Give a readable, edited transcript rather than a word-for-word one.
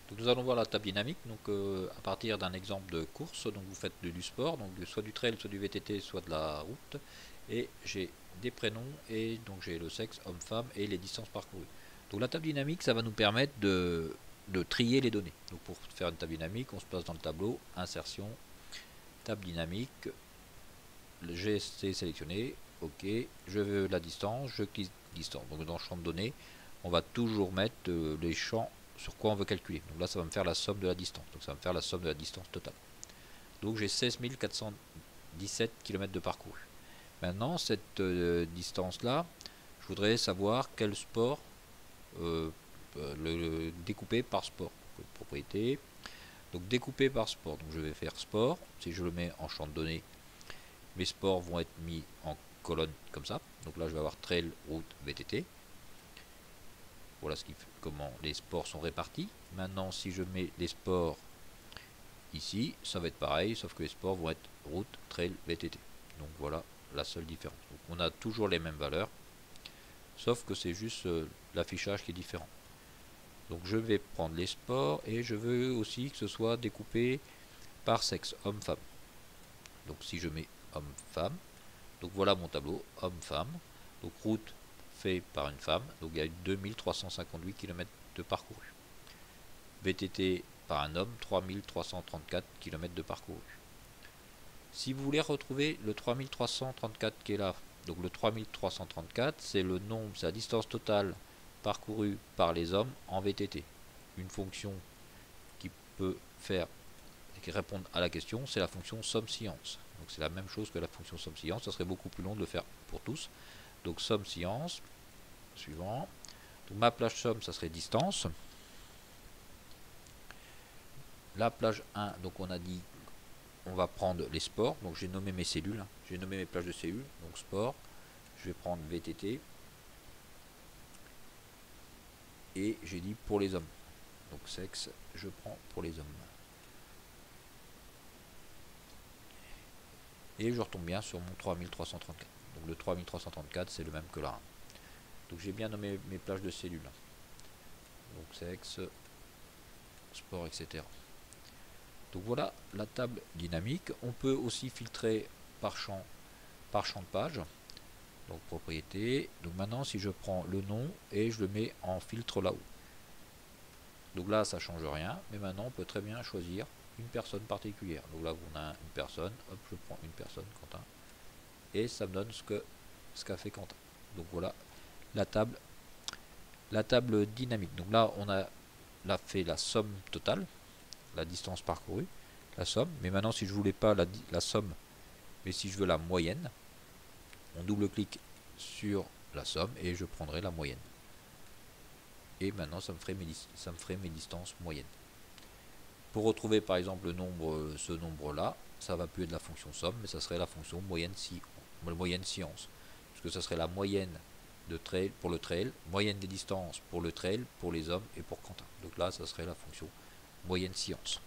Donc nous allons voir la table dynamique, donc à partir d'un exemple de course. Donc vous faites du sport, donc soit du trail, soit du VTT, soit de la route, et j'ai des prénoms, et donc j'ai le sexe, homme-femme, et les distances parcourues. Donc la table dynamique, ça va nous permettre de trier les données. Donc pour faire une table dynamique, on se place dans le tableau, insertion, table dynamique, j'ai sélectionné, ok, je veux la distance, je clique distance. Donc dans le champ de données, on va toujours mettre les champs sur quoi on veut calculer. Donc là, ça va me faire la somme de la distance. Donc ça va me faire la somme de la distance totale. Donc j'ai 16 417 km de parcours. Maintenant, cette distance-là, je voudrais savoir quel sport le découper par sport. Propriété. Donc découpé par sport. Donc je vais faire sport. Si je le mets en champ de données, mes sports vont être mis en colonne comme ça. Donc là, je vais avoir trail, route, VTT. Voilà comment les sports sont répartis. Maintenant, si je mets les sports ici, ça va être pareil, sauf que les sports vont être route, trail, VTT. Donc voilà la seule différence. Donc on a toujours les mêmes valeurs, sauf que c'est juste l'affichage qui est différent. Donc je vais prendre les sports et je veux aussi que ce soit découpé par sexe, homme-femme. Donc si je mets homme-femme, donc voilà mon tableau, homme-femme. Donc route fait par une femme, donc il y a 2358 km de parcouru. VTT par un homme, 3334 km de parcouru. Si vous voulez retrouver le 3334 qui est là, donc le 3334, c'est le nombre, c'est la distance totale parcourue par les hommes en VTT. Une fonction qui peut faire et qui répond à la question, c'est la fonction somme-science. Donc c'est la même chose que la fonction somme-science, ça serait beaucoup plus long de le faire pour tous. Donc somme-science, suivant. Donc ma plage somme, ça serait distance. La plage 1, donc on a dit on va prendre les sports, donc j'ai nommé mes cellules, j'ai nommé mes plages de cellules, donc sport, je vais prendre VTT, et j'ai dit pour les hommes, donc sexe, je prends pour les hommes. Et je retombe bien sur mon 3334. Donc le 3334, c'est le même que là. Donc j'ai bien nommé mes plages de cellules. Donc sexe, sport, etc. Donc voilà la table dynamique. On peut aussi filtrer par champ de page. Donc propriété. Donc maintenant, si je prends le nom et je le mets en filtre là-haut. Donc là, ça ne change rien. Mais maintenant, on peut très bien choisir une personne particulière. Donc là, on a une personne. Hop, je prends une personne, Quentin. Et ça me donne ce qu'a fait Quentin. Donc voilà la table dynamique. Donc là, on a là fait la somme totale, la distance parcourue, la somme. Mais maintenant, si je voulais pas la somme, mais si je veux la moyenne, on double-clique sur la somme et je prendrai la moyenne. Et maintenant, ça me ferait mes distances moyennes. Pour retrouver par exemple ce nombre-là, ça va plus être la fonction somme, mais ça serait la fonction moyenne science. Parce que ça serait la moyenne de trail pour le trail, moyenne des distances pour le trail, pour les hommes et pour Quentin. Donc là, ça serait la fonction moyenne science.